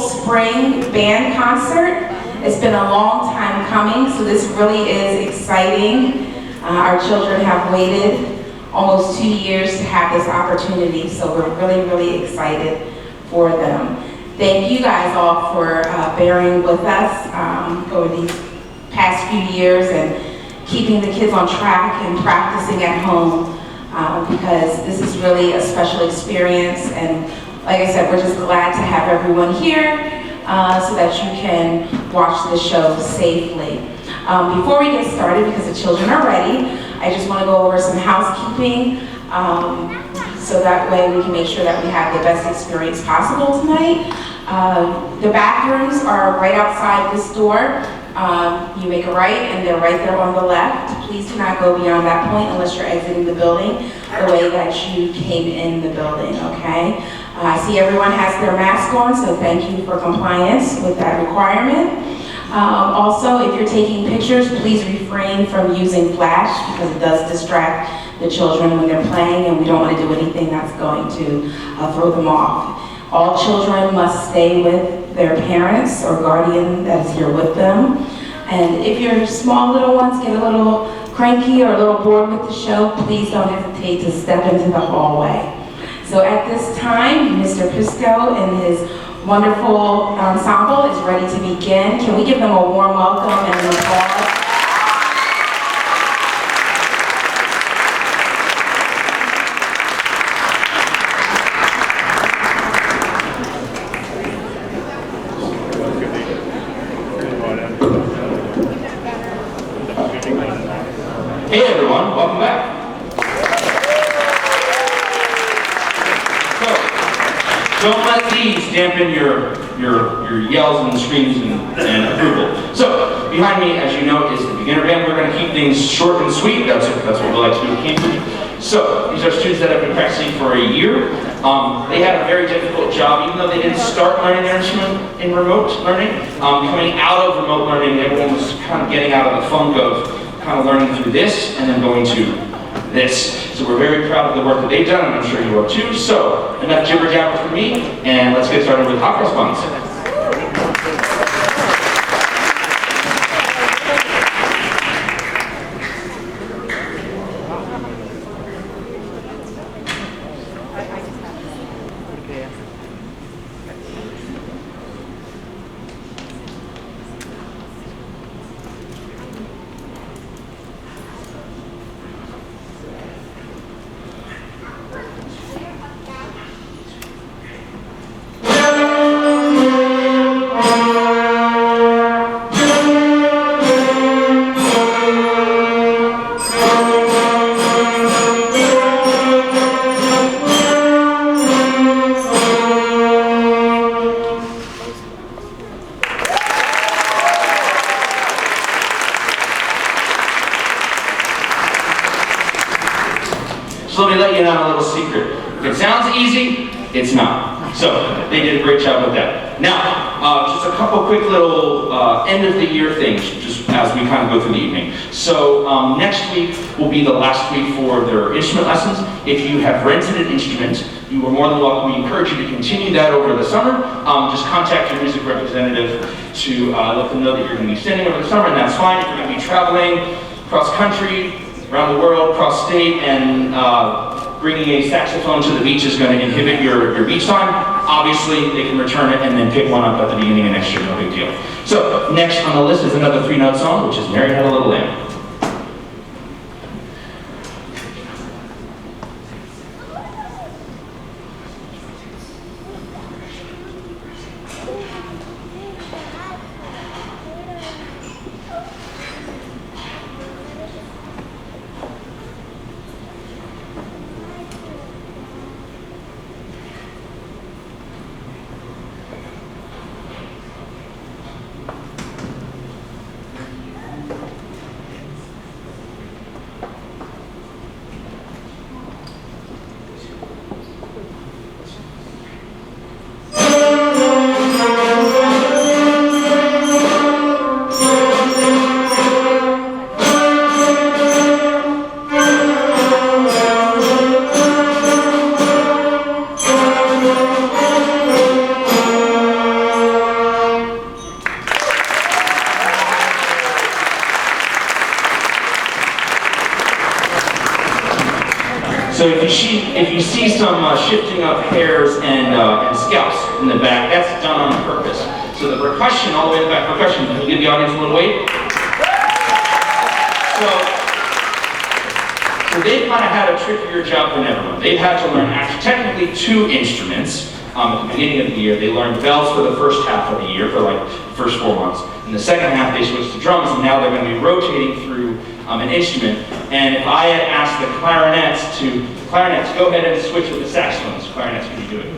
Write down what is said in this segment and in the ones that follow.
spring band concert. It's been a long time coming, so this really is exciting. Our children have waited almost 2 years to have this opportunity, so we're really, really excited for them. Thank you guys all for bearing with us over these past few years and keeping the kids on track and practicing at home because this is really a special experience, and like I said, we're just glad to have everyone here so that you can watch the show safely. Before we get started, because the children are ready, I just want to go over some housekeeping so that way we can make sure that we have the best experience possible tonight. The bathrooms are right outside this door. You make a right and they're right there on the left. Please do not go beyond that point unless you're exiting the building the way that you came in the building, okay? I see everyone has their mask on, so thank you for compliance with that requirement. Also, if you're taking pictures, please refrain from using flash because it does distract the children when they're playing, and we don't want to do anything that's going to throw them off. All children must stay with their parents or guardian that is here with them. And if your small little ones get a little cranky or a little bored with the show, please don't hesitate to step into the hallway. So at this time, Mr. Prisco and his wonderful ensemble is ready to begin. Can we give them a warm welcome and an applause? Hey everyone, welcome back. So, don't let these dampen your yells and screams and approval. So, behind me, as you know, is the beginner band. We're going to keep things short and sweet. That's what we like to do at Cambridge. So, these are students that have been practicing for a year. They had a very difficult job, even though they didn't start learning their instrument in remote learning. Coming out of remote learning, everyone was kind of getting out of the funk of kind of learning through this and then going to this. So we're very proud of the work that they've done, and I'm sure you are too. So enough jibber jabber from me, and let's get started with hot cross buns. So let me let you in on a little secret. If it sounds easy, it's not. So they did a great job with that. Now, just a couple quick little end of the year things, just as we kind of go through the evening. So next week will be the last week for their instrument lessons. If you have rented an instrument, you are more than welcome. We encourage you to continue that over the summer. Just contact your music representative to let them know that you're going to be sending over the summer, and that's fine. If you're going to be traveling cross country, around the world, cross state, and bringing a saxophone to the beach is going to inhibit your beach time. Obviously, they can return it and then pick one up at the beginning of next year, no big deal. So, next on the list is another 3-note song, which is Mary Had a Little Lamb. So if you see some shifting of hairs and scalps in the back, that's done on purpose. So the percussion, all the way in the back, percussion, can you give the audience a little weight? So they've kind of had a trickier job than everyone. They've had to learn actually technically 2 instruments. At the beginning of the year, they learned bells for the first half of the year, for like the first 4 months. In the second half, they switched to drums, and now they're going to be rotating through an instrument. And if I had asked the clarinets, go ahead and switch with the saxophones, clarinets, can you do it?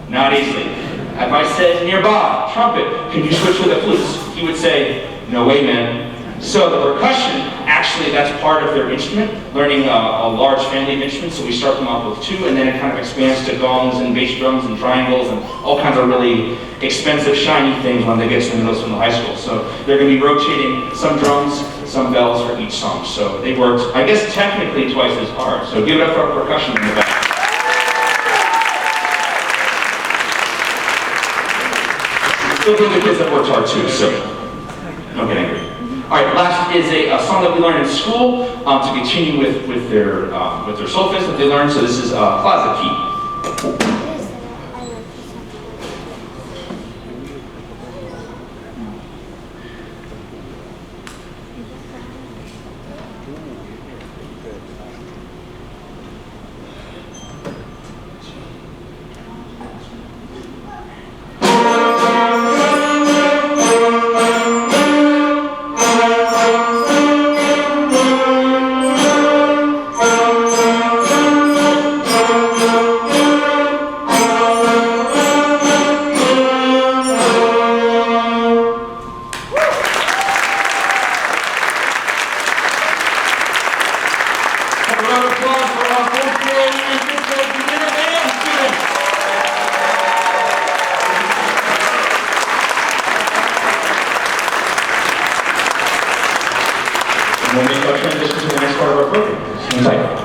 Not easily. If I said nearby, trumpet, can you switch with the flutes? He would say, no way, man. So the percussion, actually, that's part of their instrument, learning a large family of instruments. So we start them off with 2, and then it kind of expands to gongs and bass drums and triangles and all kinds of really expensive, shiny things when they get to the middle school and high school. So they're going to be rotating some drums, some bells for each song. So they worked, I guess, technically twice as hard. So give it up for our percussion in the back. Still give the kids that worked hard too, so don't get angry. All right, last is a song that we learned in school to continue with their solfege that they learned. So this is Closet Key. And we'll make our transition to the next part of our program. Seems like.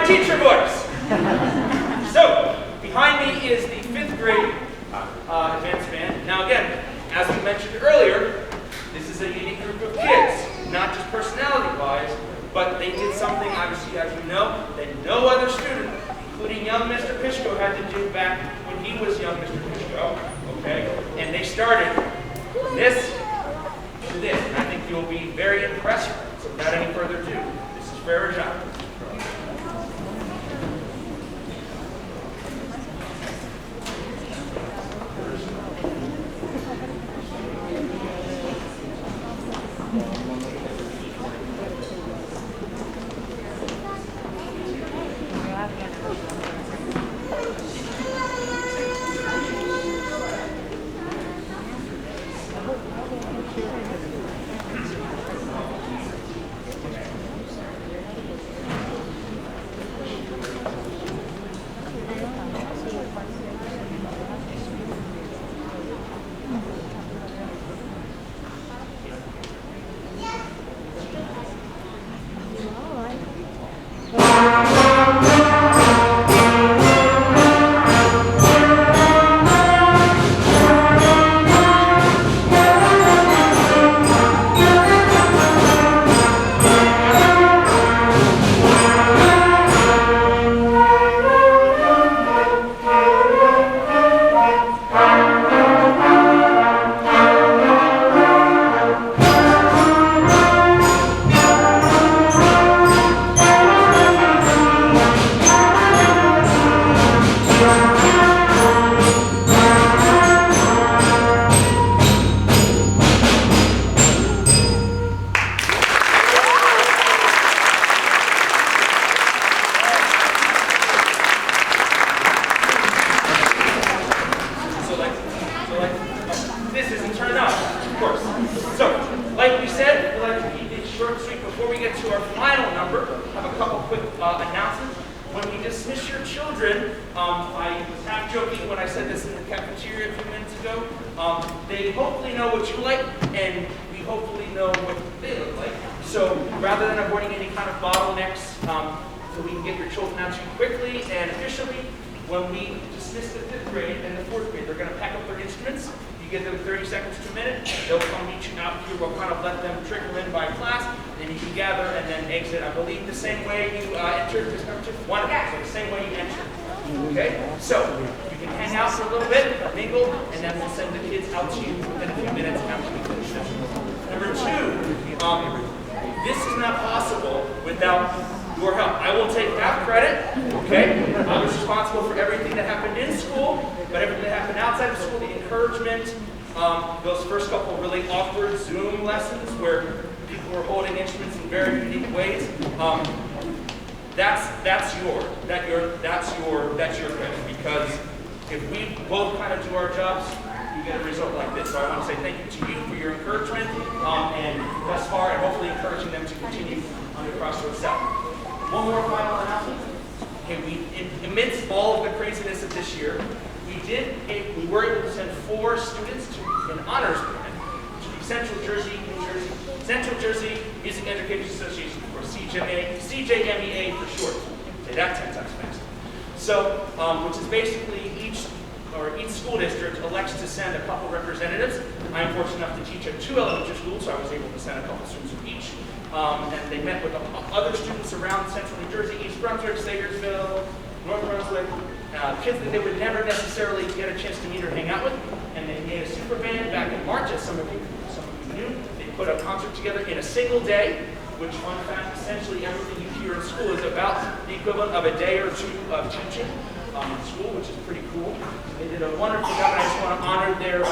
teacher voice. So, behind me is the 5th grade advanced band. Now again, as we mentioned earlier, this is a unique group of kids, not just personality-wise, but they did something, obviously, as you know, that no other student, including young Mr. Pishko, had to do back when he was young Mr. Pishko, okay? And they started this to this, and I think you'll be very impressed. So without any further ado, this is Frere Jacques. They hopefully know what you like, and we hopefully know what they look like. So rather than avoiding any kind of bottlenecks, so we can get your children out to you quickly and efficiently, when we dismiss the 5th grade and the 4th grade, they're going to pack up their instruments. You give them 30 seconds to a minute. They'll come meet you out here. We'll kind of let them trickle in by class, and you can gather and then exit. I believe the same way you entered this number 2. Wonderful. So the same way you entered. Okay? So you can hang out for a little bit, mingle, and then we'll send the kids out to you within a few minutes after we finish this. Number 2, this is not possible without your help. I will take half credit, okay? I was responsible for everything that happened in school, but everything that happened outside of school, the encouragement, those first couple really awkward Zoom lessons where people were holding instruments in very unique ways. That's your credit, because if we both kind of do our jobs, you get a result like this. So I want to say thank you to you for your encouragement and thus far, and hopefully encouraging them to continue on the Crossroads South. One more final announcement. Okay, amidst all of the craziness of this year, we were able to send 4 students to an honors band to the Central Jersey Music Education Association, or CJMEA for short. Say that 10 times fast. So, which is basically each school district elects to send a couple representatives. I am fortunate enough to teach at 2 elementary schools, so I was able to send a couple students from each. And they met with other students around Central New Jersey, East Brunswick, Sayersville, North Brunswick, kids that they would never necessarily get a chance to meet or hang out with. And they made a super band back in March, as some of you knew. They put a concert together in a single day, which, fun fact, essentially everything you hear in school is about the equivalent of a day or 2 of teaching in school, which is pretty cool. They did a wonderful job, and I just want to honor their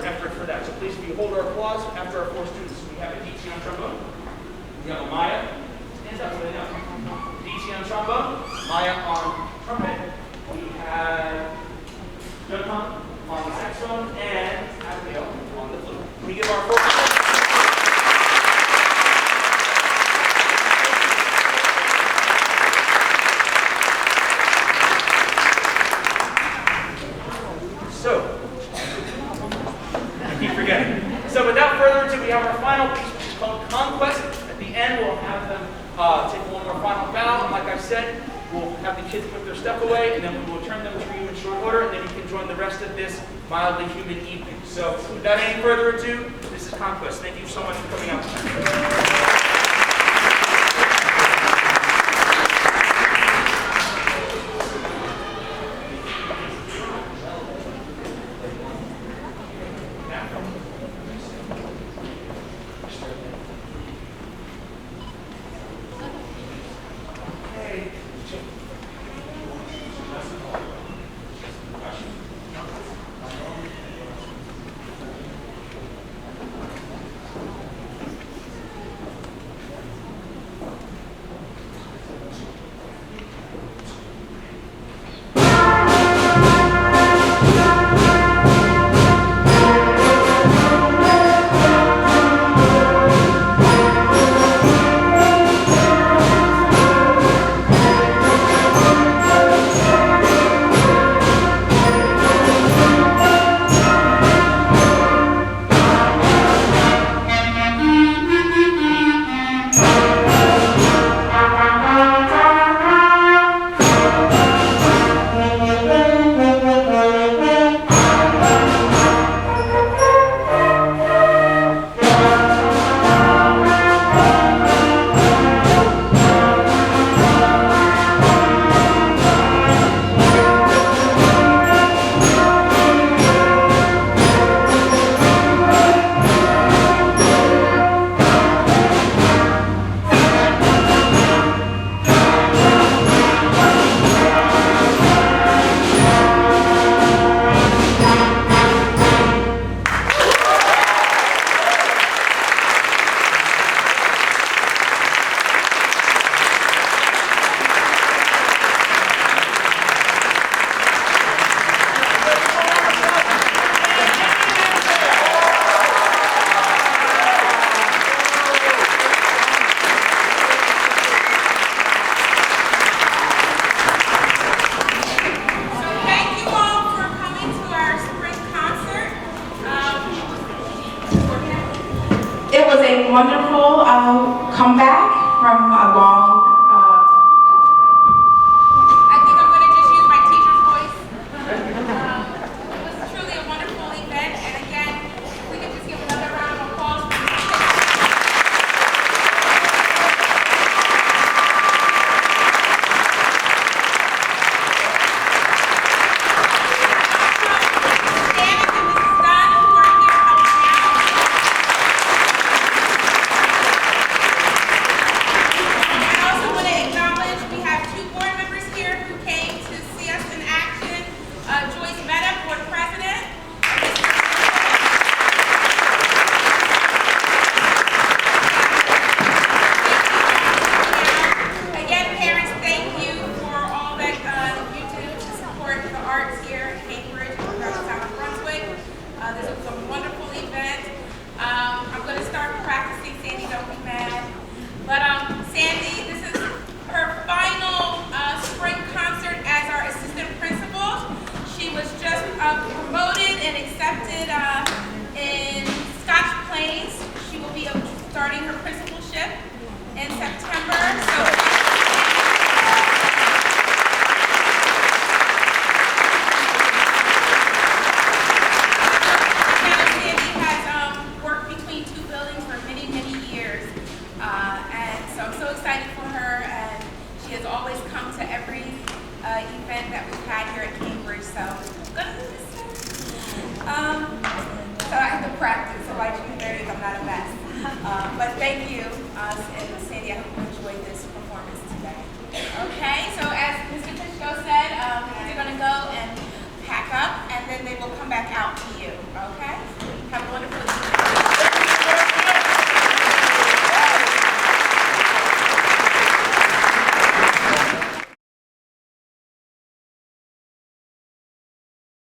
effort for that. So please, if you hold our applause after our 4 students. We have a DT on trombone. We have a Maya. Stand up so they know. DT on trombone. Maya on trumpet. We have Duncan on the saxophone, and Abigail on the flute. We give our 4. So without further ado, we have our final piece, which is called Conquest. At the end, we'll have them take one more final bow. Like I said, we'll have the kids put their stuff away, and then we will return them to you in short order, and then you can join the rest of this mildly humid evening. So without any further ado, this is Conquest. Thank you so much for coming out tonight. It was a wonderful comeback from a long I think I'm going to just use my teacher's voice. It was truly a wonderful event, and again, if we could just give another round of applause. Janice and Mrs. Dunn, who are here helping out. And I also want to acknowledge we have two board members here who came to see us in action. Joyce Meta, board president. Again, parents, thank you for all that you do to support the arts here in Cambridge and throughout South Brunswick. This was a wonderful event. I'm going to start practicing. Sandy, don't be mad. But Sandy, this is her final spring concert as our assistant principal. She was just promoted and accepted in Scotch Plains. She will be starting her principalship in September. So. Sandy has worked between two buildings for many, many years. And so I'm so excited for her, and she has always come to every event that we've had here at Cambridge, so I'm gonna miss her. So I have to practice, so by June 30th, I'm not a mess. But thank you, and Sandy, I hope you enjoyed this performance today. Okay, so as Mr. Fishko said, they're gonna go and pack up, and then they will come back out